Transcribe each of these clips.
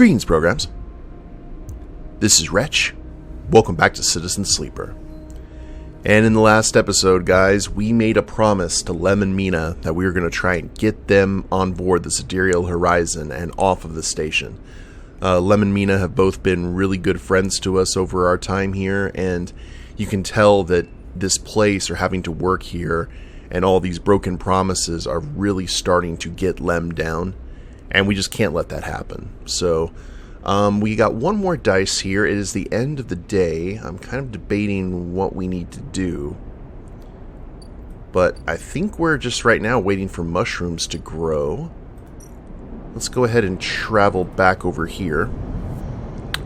Greetings, programs. This is Wretch. Welcome back to Citizen Sleeper. And in the last episode, guys, we made a promise to Lem and Mina that we were going to try and get them on board the Sidereal Horizon and off of the station. Lem and Mina have both been really good friends to us over our time here, and you can tell that this place or having to work here and all these broken promises are really starting to get Lem down, and we just can't let that happen. So we got one more dice here. It is the end of the day. I'm kind of debating what we need to do, but I think we're just right now waiting for mushrooms to grow. Let's go ahead and travel back over here.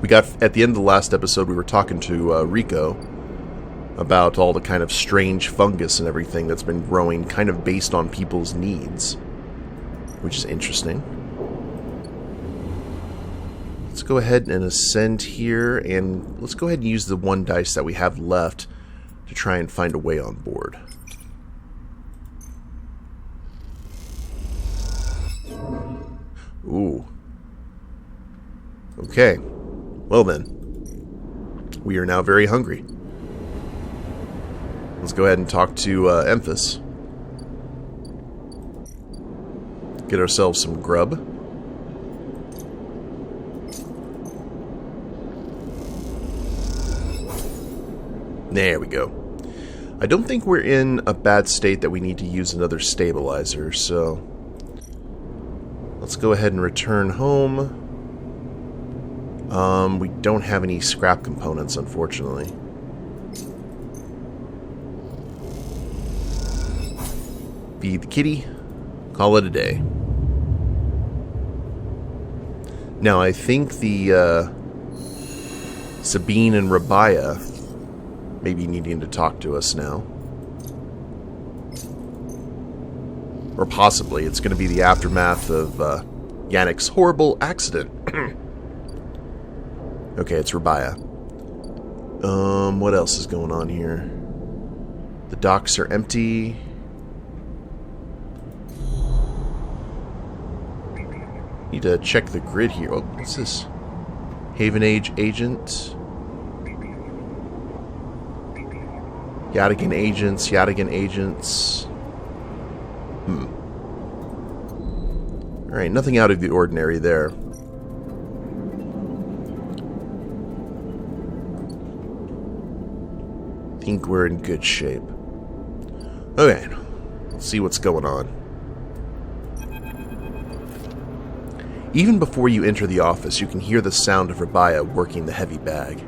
We got, at the end of the last episode, we were talking to Rico about all the kind of strange fungus and everything that's been growing kind of based on people's needs, which is interesting. Let's go ahead and ascend here, and let's go ahead and use the one dice that we have left to try and find a way on board. Ooh. Okay. Well then. We are now very hungry. Let's go ahead and talk to Emphas. Get ourselves some grub. There we go. I don't think we're in a bad state that we need to use another stabilizer, so let's go ahead and return home. We don't have any scrap components, unfortunately. Feed the kitty. Call it a day. Now, I think the Sabine and Rabiah may be needing to talk to us now. Or possibly it's going to be the aftermath of Yannick's horrible accident. Okay, it's Rabiah. What else is going on here? The docks are empty. Need to check the grid here. Oh, what's this? Haven Age Agent. Yadigan Agents. Alright, nothing out of the ordinary there. Think we're in good shape. Okay, let's see what's going on. Even before you enter the office, you can hear the sound of Rabiah working the heavy bag.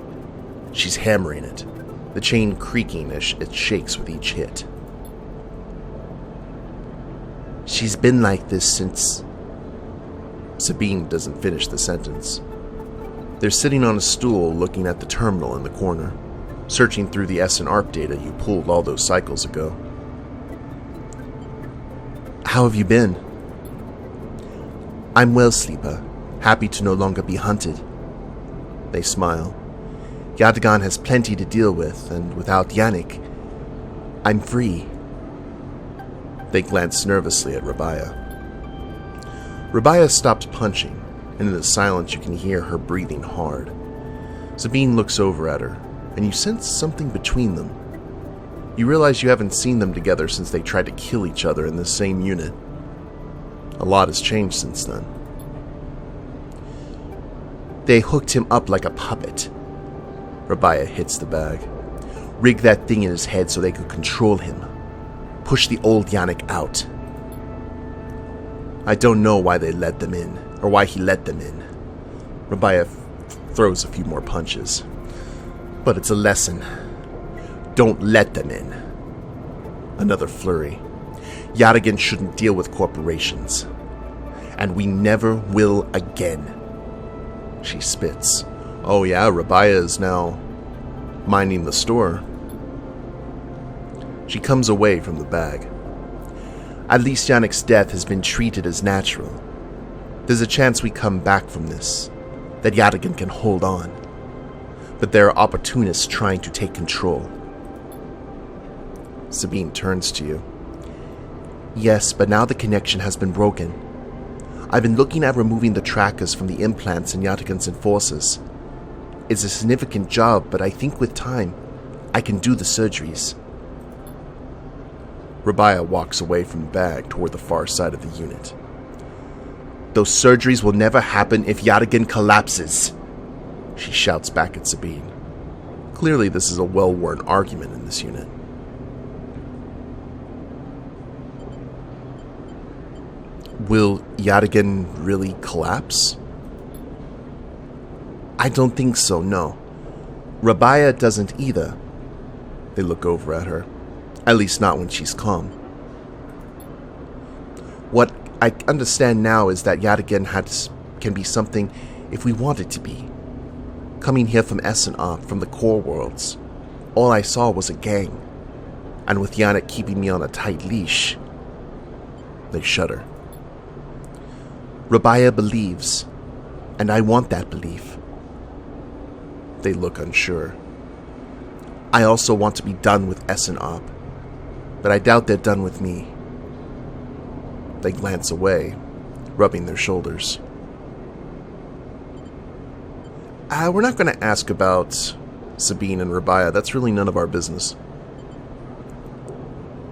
She's hammering it, the chain creaking as it shakes with each hit. She's been like this since... Sabine doesn't finish the sentence. They're sitting on a stool looking at the terminal in the corner, searching through the S and ARP data you pulled all those cycles ago. How have you been? I'm well, Sleeper. Happy to no longer be hunted. They smile. Yadigan has plenty to deal with, and without Yannick, I'm free. They glance nervously at Rabiah. Rabiah stops punching, and in the silence you can hear her breathing hard. Sabine looks over at her, and you sense something between them. You realize you haven't seen them together since they tried to kill each other in the same unit. A lot has changed since then. They hooked him up like a puppet. Rabiah hits the bag. Rigged that thing in his head so they could control him. Push the old Yannick out. I don't know why they let them in, or why he let them in. Rabiah throws a few more punches. But it's a lesson. Don't let them in. Another flurry. Yadigan shouldn't deal with corporations. And we never will again. She spits. Oh yeah, Rabiah is now minding the store. She comes away from the bag. At least Yannick's death has been treated as natural. There's a chance we come back from this, that Yadigan can hold on. But there are opportunists trying to take control. Sabine turns to you. Yes, but now the connection has been broken. I've been looking at removing the trackers from the implants in Yatagan's enforcers. It's a significant job, but I think with time, I can do the surgeries. Rabiah walks away from the bag toward the far side of the unit. Those surgeries will never happen if Yatagan collapses, she shouts back at Sabine. Clearly, this is a well-worn argument in this unit. Will Yatagan really collapse? I don't think so, no. Rabiah doesn't either. They look over at her. At least not when she's calm. What I understand now is that Yatagan can be something if we want it to be. Coming here from Essenop, from the core worlds, all I saw was a gang. And with Yannick keeping me on a tight leash, they shudder. Rabiah believes, and I want that belief. They look unsure. I also want to be done with Essenop, but I doubt they're done with me. They glance away, rubbing their shoulders. We're not going to ask about Sabine and Rabiah. That's really none of our business.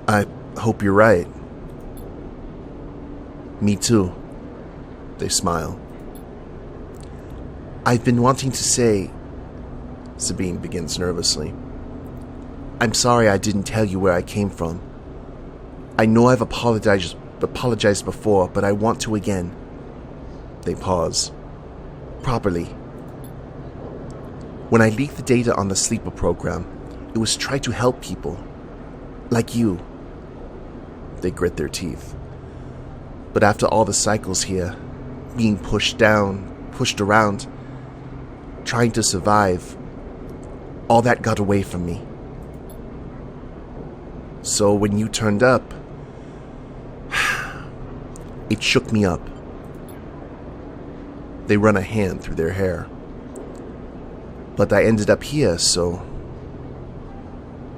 I hope you're right. Me too. They smile. I've been wanting to say, Sabine begins nervously. I'm sorry I didn't tell you where I came from. I know I've apologized before, but I want to again. They pause. Properly. When I leaked the data on the sleeper program, it was try to help people. Like you. They grit their teeth. But after all the cycles here, being pushed down, pushed around, trying to survive, all that got away from me. So when you turned up, it shook me up. They run a hand through their hair. But I ended up here, so...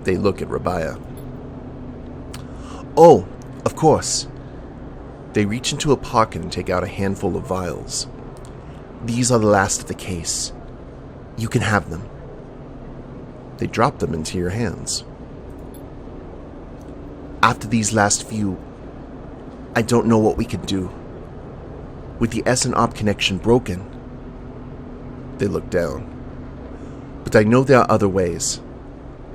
They look at Rabiah. Oh, of course. They reach into a pocket and take out a handful of vials. These are the last of the case. You can have them. They drop them into your hands. After these last few, I don't know what we can do. With the S&OP connection broken, they look down. But I know there are other ways.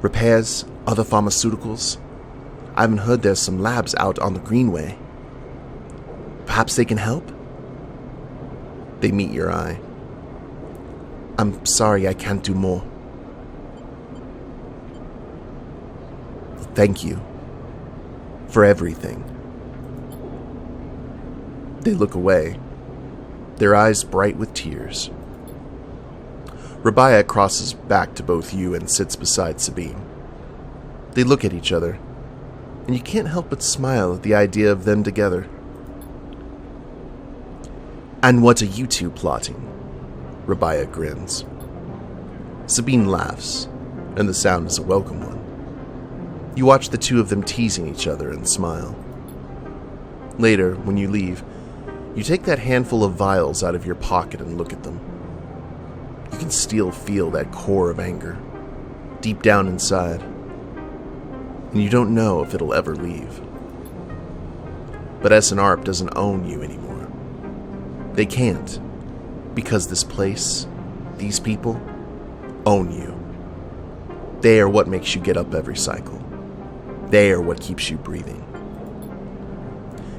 Repairs, other pharmaceuticals. I haven't heard there's some labs out on the Greenway. Perhaps they can help? They meet your eye. I'm sorry I can't do more. Thank you. For everything. They look away, their eyes bright with tears. Rabiah crosses back to both you and sits beside Sabine. They look at each other, and you can't help but smile at the idea of them together. And what are you two plotting? Rabiah grins. Sabine laughs, and the sound is a welcome one. You watch the two of them teasing each other and smile. Later, when you leave, you take that handful of vials out of your pocket and look at them. You can still feel that core of anger, deep down inside, and you don't know if it'll ever leave. But S&ARP doesn't own you anymore. They can't, because this place, these people, own you. They are what makes you get up every cycle. They are what keeps you breathing.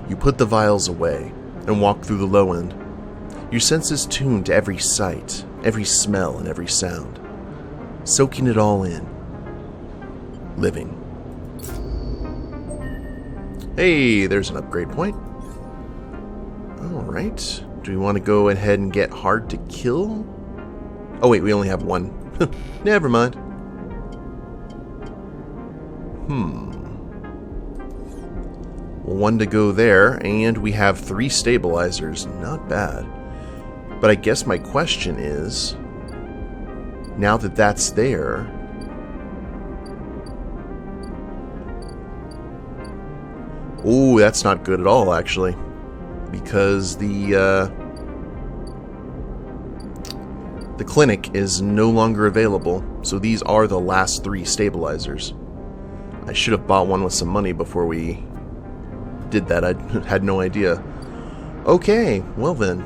You put the vials away and walk through the low end. Your senses tuned to every sight, every smell, and every sound, soaking it all in. Living. Hey, there's an upgrade point. Alright. Do we want to go ahead and get hard to kill? Oh wait, we only have one. Never mind. One to go there, and we have 3 stabilizers. Not bad. But I guess my question is, now that that's there, ooh, that's not good at all, actually. because the clinic is no longer available, so these are the last 3 stabilizers. I should have bought one with some money before we did that. I had no idea. Okay, well then.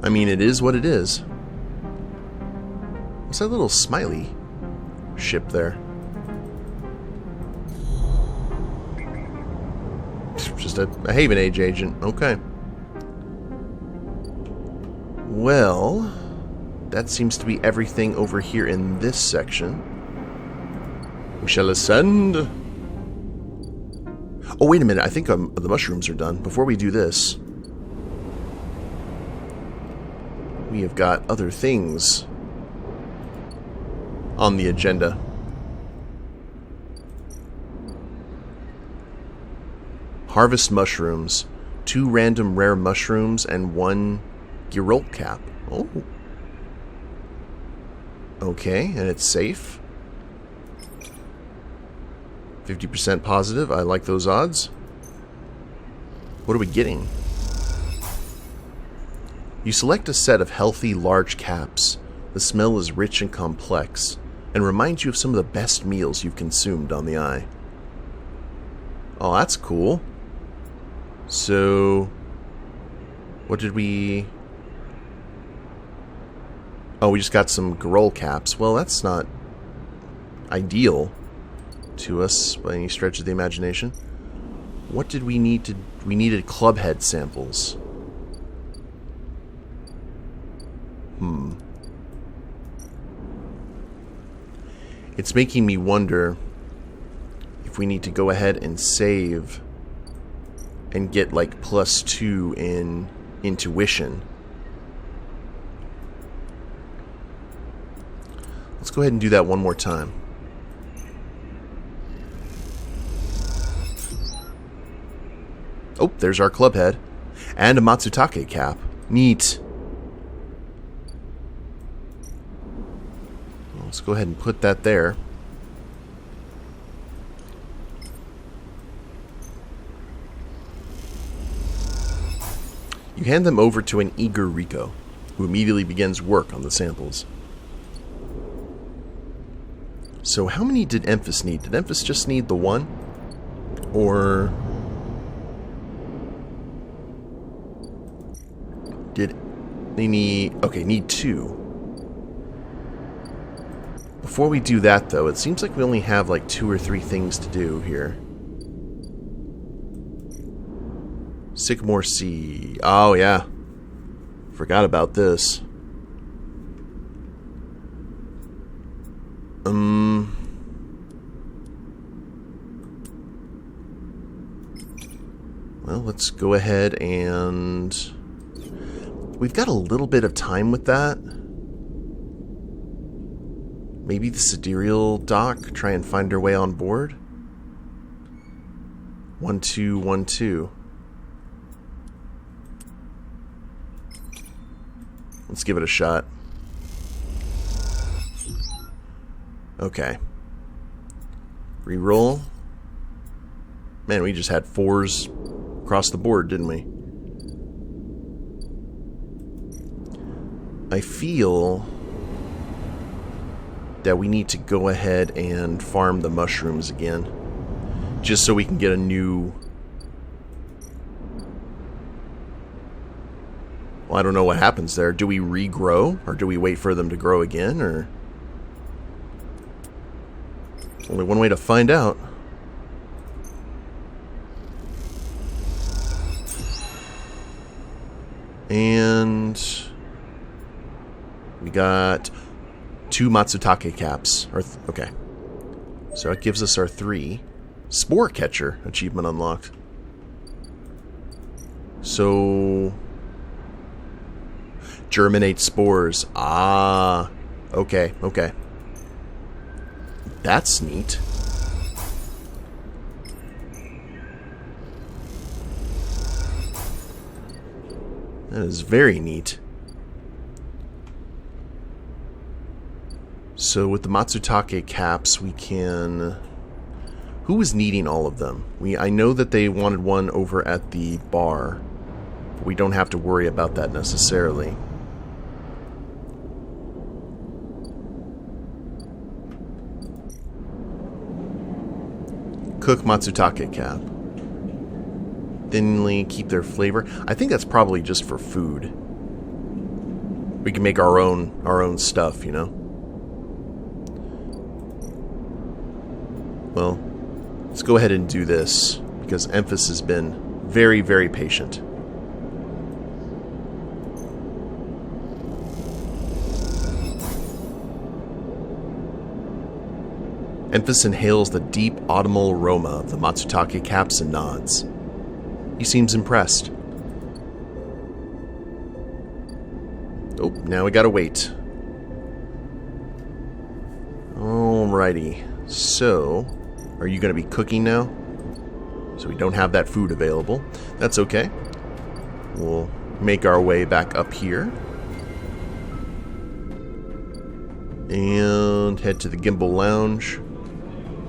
I mean, it is what it is. What's that little smiley ship there? Just a Haven Age agent. Okay. Well, that seems to be everything over here in this section. We shall ascend. Oh, wait a minute. I think the mushrooms are done. Before we do this, we have got other things on the agenda. Harvest mushrooms. 2 random rare mushrooms and 1 Girol cap. Oh. Okay, and it's safe. 50% positive. I like those odds. What are we getting? You select a set of healthy, large caps. The smell is rich and complex, and reminds you of some of the best meals you've consumed on the eye. Oh, that's cool. So, what did we... Oh, we just got some Girol caps. Well, that's not ideal to us by any stretch of the imagination. What did we need to... We needed club head samples. It's making me wonder if we need to go ahead and save and get like +2 in intuition. Let's go ahead and do that one more time. Oh, there's our club head. And a Matsutake cap. Neat. Let's go ahead and put that there. You hand them over to an eager Rico, who immediately begins work on the samples. So how many did Emphas need? Did Emphas just need the 1? Or... did they need... Okay, need 2. Before we do that, though, it seems like we only have like 2 or 3 things to do here. Sycamore Sea. Oh, yeah. Forgot about this. Well, let's go ahead and... We've got a little bit of time with that. Maybe the Sidereal Doc, try and find her way on board. 1212. Let's give it a shot. Okay. Reroll. Man, we just had 4s across the board, didn't we? I feel that we need to go ahead and farm the mushrooms again, just so we can get a new... Well, I don't know what happens there. Do we regrow, or do we wait for them to grow again, or... Only one way to find out. And... we got 2 Matsutake caps. Okay. So that gives us our 3. Spore Catcher achievement unlocked. So... germinate spores. Ah. Okay, okay. That's neat. That is very neat. So with the Matsutake caps, we can Who is needing all of them? I know that they wanted one over at the bar. But we don't have to worry about that necessarily. Cook Matsutake cap. Thinly keep their flavor. I think that's probably just for food. We can make our own stuff, you know. Well, let's go ahead and do this because Emphas has been very, very patient. Emphas inhales the deep autumnal aroma of the Matsutake caps and nods. He seems impressed. Oh, now we gotta wait. Alrighty. So, are you gonna be cooking now? So we don't have that food available. That's okay. We'll make our way back up here. And head to the Gimbal Lounge.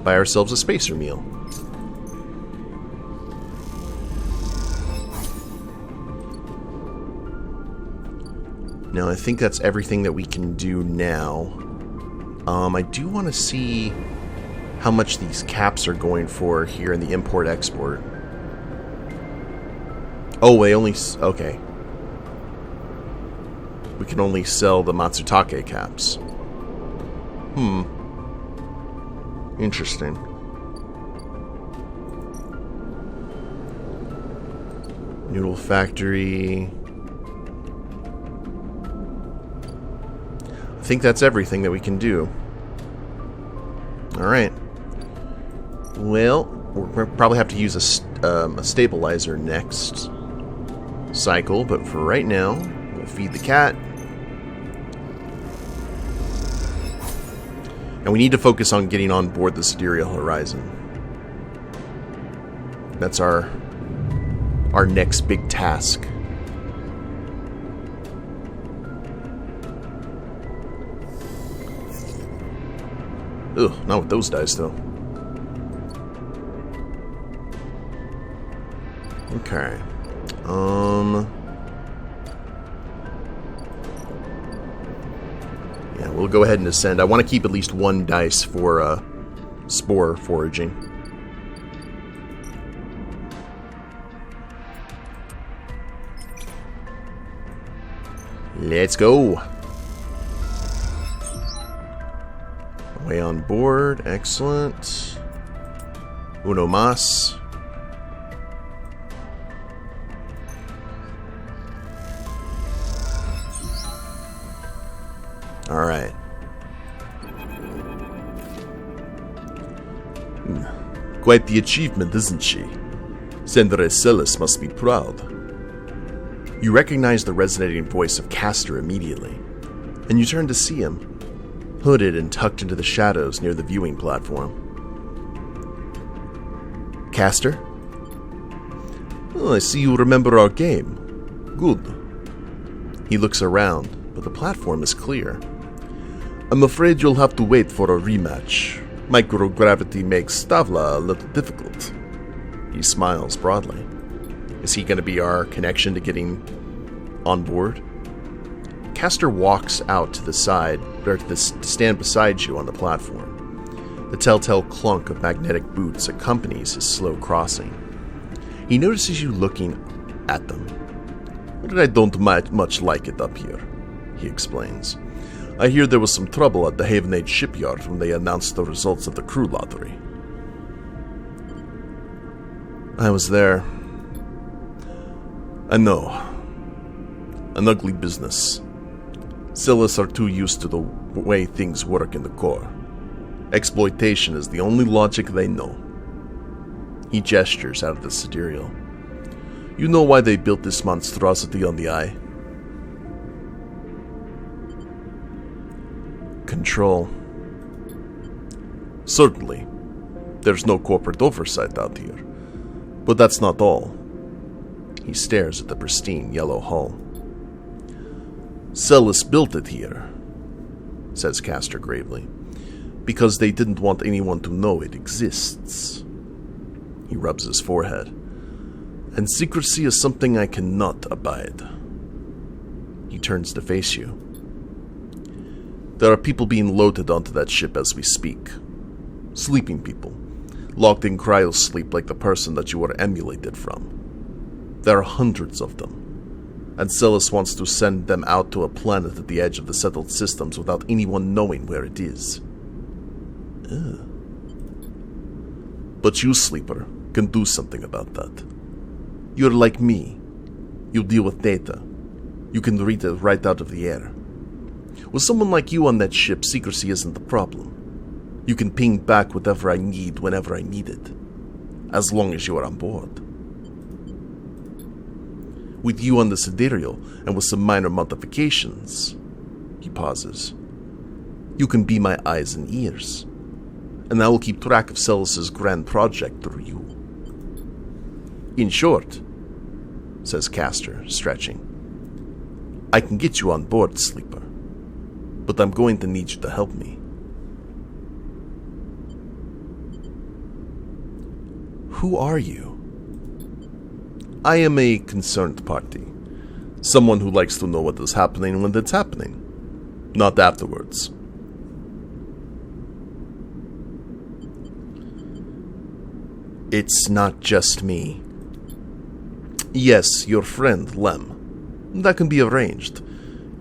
Buy ourselves a spacer meal. Now, I think that's everything that we can do now. I do want to see how much these caps are going for here in the import-export. Oh, they only... Okay. We can only sell the Matsutake caps. Interesting. Noodle factory. I think that's everything that we can do. Alright. Well, we'll probably have to use a stabilizer next cycle, but for right now, we'll feed the cat. And we need to focus on getting on board the Sidereal Horizon. That's our next big task. Ugh, not with those dice, though. Okay. Yeah, we'll go ahead and ascend. I want to keep at least one dice for spore foraging. Let's go. Way on board. Excellent. Uno mas. Alright. Quite the achievement, isn't she? Sendre Celis must be proud. You recognize the resonating voice of Castor immediately, and you turn to see him, hooded and tucked into the shadows near the viewing platform. Castor? Oh, I see you remember our game. Good. He looks around, but the platform is clear. I'm afraid you'll have to wait for a rematch. Microgravity makes Stavla a little difficult. He smiles broadly. Is he going to be our connection to getting on board? Castor walks out to the side, or to stand beside you on the platform. The telltale clunk of magnetic boots accompanies his slow crossing. He notices you looking at them. I don't much like it up here, he explains. I hear there was some trouble at the Havenade shipyard when they announced the results of the crew lottery. I was there. I know. An ugly business. Celis are too used to the way things work in the core. Exploitation is the only logic they know. He gestures out of the Sidereal. You know why they built this monstrosity on the Eye? Control. Certainly. There's no corporate oversight out here. But that's not all. He stares at the pristine yellow hull. Celis built it here, says Castor gravely. because they didn't want anyone to know it exists. He rubs his forehead. And secrecy is something I cannot abide. He turns to face you. There are people being loaded onto that ship as we speak. Sleeping people, locked in cryosleep like the person that you were emulated from. There are hundreds of them, and Celis wants to send them out to a planet at the edge of the settled systems without anyone knowing where it is. But you, Sleeper, can do something about that. You're like me. You deal with data. You can read it right out of the air. With someone like you on that ship, secrecy isn't the problem. You can ping back whatever I need whenever I need it, as long as you are on board. With you on the Sidereal, and with some minor modifications, he pauses, you can be my eyes and ears, and I will keep track of Celis's grand project through you. In short, says Castor, stretching, I can get you on board, Sleeper, but I'm going to need you to help me. Who are you? I am a concerned party. Someone who likes to know what is happening when it's happening, not afterwards. It's not just me. Yes, your friend, Lem. That can be arranged.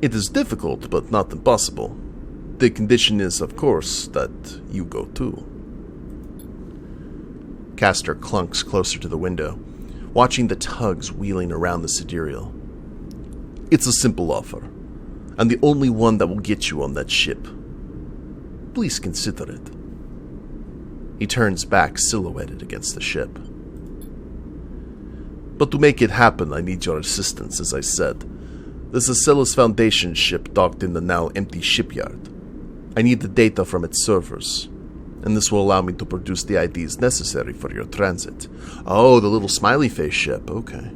It is difficult, but not impossible. The condition is, of course, that you go too. Castor clunks closer to the window, watching the tugs wheeling around the Sidereal. It's a simple offer, and the only one that will get you on that ship. Please consider it. He turns back, silhouetted against the ship. But to make it happen, I need your assistance, as I said. This is Celis Foundation ship docked in the now empty shipyard. I need the data from its servers, and this will allow me to produce the IDs necessary for your transit. Oh, the little smiley face ship, okay.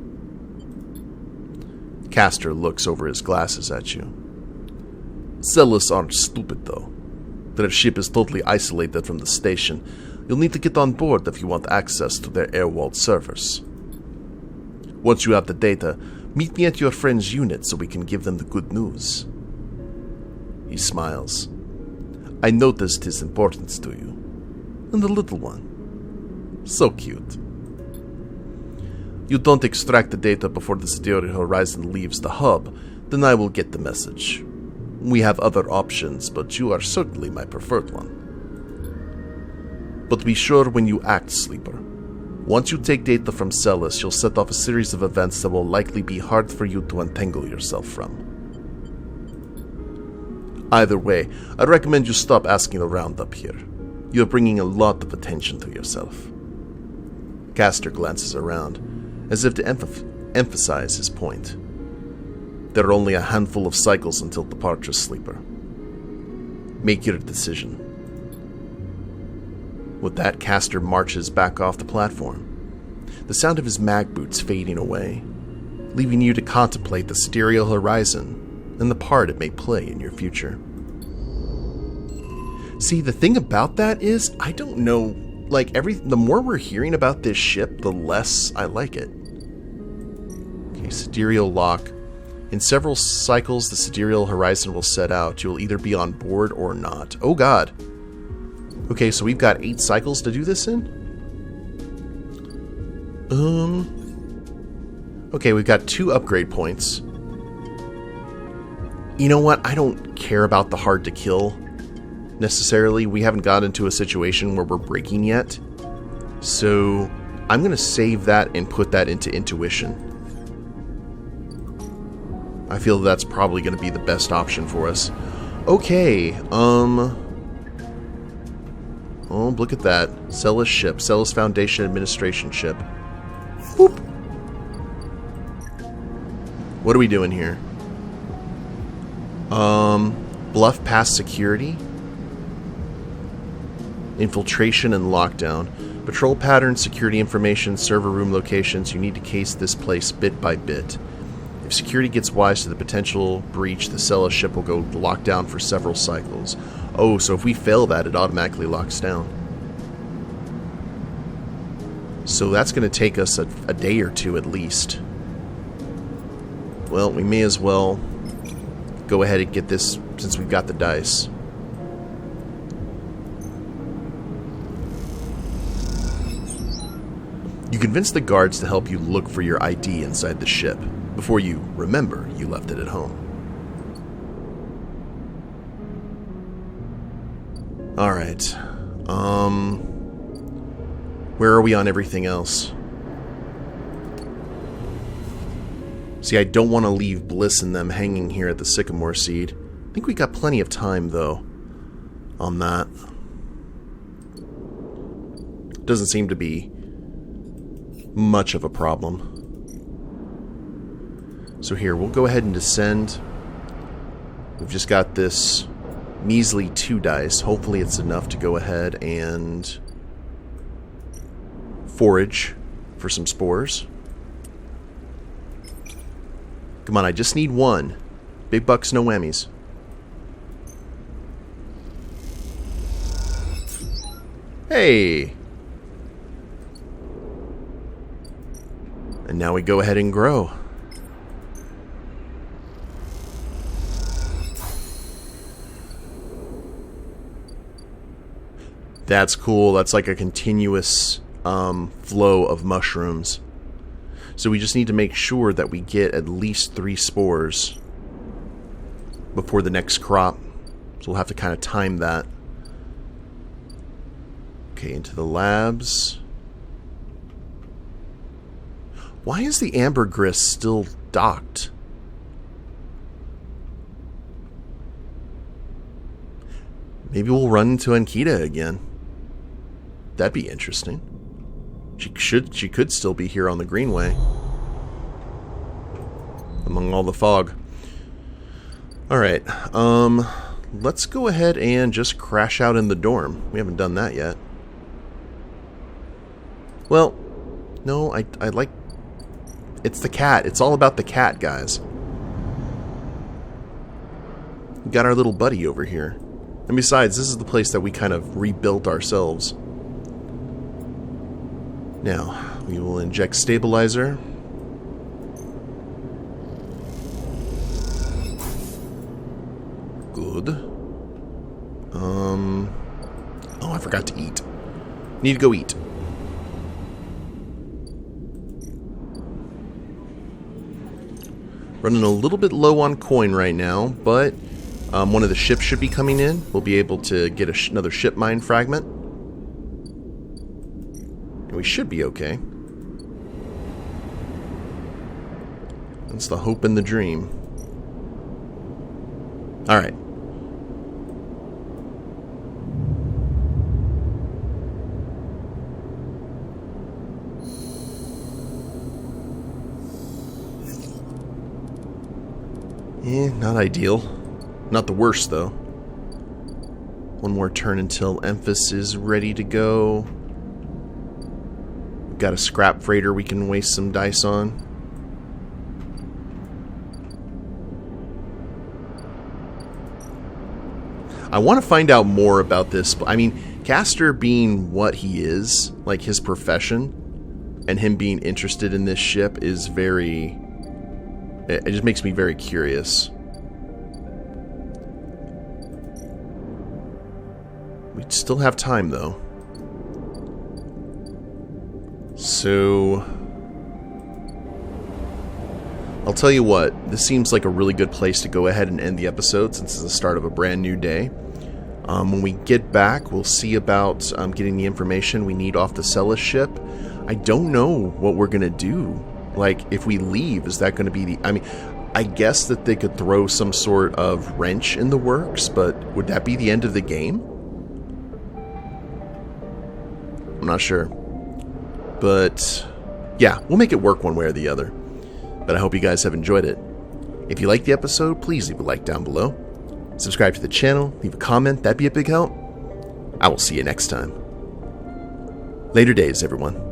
Castor looks over his glasses at you. Celis aren't stupid, though. Their ship is totally isolated from the station. You'll need to get on board if you want access to their air-walled servers. Once you have the data, meet me at your friend's unit so we can give them the good news. He smiles. I noticed his importance to you. And the little one. So cute. You don't extract the data before the Sidereal Horizon leaves the hub, then I will get the message. We have other options, but you are certainly my preferred one. But be sure when you act, Sleeper. Once you take data from Celis, you'll set off a series of events that will likely be hard for you to untangle yourself from. Either way, I recommend you stop asking around up here. You're bringing a lot of attention to yourself. Castor glances around, as if to emphasize his point. There are only a handful of cycles until departure, Sleeper. Make your decision. With that, Castor marches back off the platform, the sound of his mag boots fading away, leaving you to contemplate the Sidereal Horizon and the part it may play in your future. See, the thing about that is, I don't know, the more we're hearing about this ship, the less I like it. Okay, Sidereal lock. In several cycles, the Sidereal Horizon will set out. You will either be on board or not. Oh god. Okay, so we've got 8 cycles to do this in? Okay, we've got 2 upgrade points. You know what? I don't care about the hard to kill, necessarily. We haven't got into a situation where we're breaking yet. So, I'm going to save that and put that into intuition. I feel that's probably going to be the best option for us. Okay, oh, look at that. Celis ship. Celis Foundation Administration ship. Whoop. What are we doing here? Bluff past security. Infiltration and lockdown. Patrol patterns, security information, server room locations. You need to case this place bit by bit. If security gets wise to the potential breach, the Cella ship will go locked down for several cycles. Oh, so if we fail that, it automatically locks down. So that's going to take us a day or two at least. Well, we may as well go ahead and get this since we've got the dice. You convince the guards to help you look for your ID inside the ship before you remember you left it at home. Alright. Where are we on everything else? See, I don't want to leave Bliss and them hanging here at the Sycamore Seed. I think we got plenty of time, though, on that. Doesn't seem to be much of a problem. So here, we'll go ahead and descend. We've just got this measly 2 dice. Hopefully it's enough to go ahead and forage for some spores. Come on, I just need 1. Big bucks, no whammies. Hey! And now we go ahead and grow. That's cool. That's like a continuous flow of mushrooms. So we just need to make sure that we get at least 3 spores before the next crop. So we'll have to kind of time that. Okay, into the labs. Why is the ambergris still docked? Maybe we'll run into Ankita again. That'd be interesting. She could still be here on the Greenway. Among all the fog. Alright, let's go ahead and just crash out in the dorm. We haven't done that yet. Well, no, I like... It's the cat. It's all about the cat, guys. We got our little buddy over here. And besides, this is the place that we kind of rebuilt ourselves. Now, we will inject stabilizer. Good. Oh, I forgot to eat. Need to go eat. Running a little bit low on coin right now, but one of the ships should be coming in. We'll be able to get another ship mine fragment. And we should be okay. That's the hope and the dream. Alright. Not ideal. Not the worst, though. One more turn until Emphas is ready to go. We've got a scrap freighter we can waste some dice on. I want to find out more about this. I mean, Castor being what he is, like his profession, and him being interested in this ship is very... It just makes me very curious. We still have time, though. So... I'll tell you what, this seems like a really good place to go ahead and end the episode since it's the start of a brand new day. When we get back, we'll see about getting the information we need off the Celis ship. I don't know what we're going to do. Like, if we leave, is that going to be the... I mean, I guess that they could throw some sort of wrench in the works, but would that be the end of the game? I'm not sure. But, yeah, we'll make it work one way or the other. But I hope you guys have enjoyed it. If you liked the episode, please leave a like down below. Subscribe to the channel, leave a comment, that'd be a big help. I will see you next time. Later days, everyone.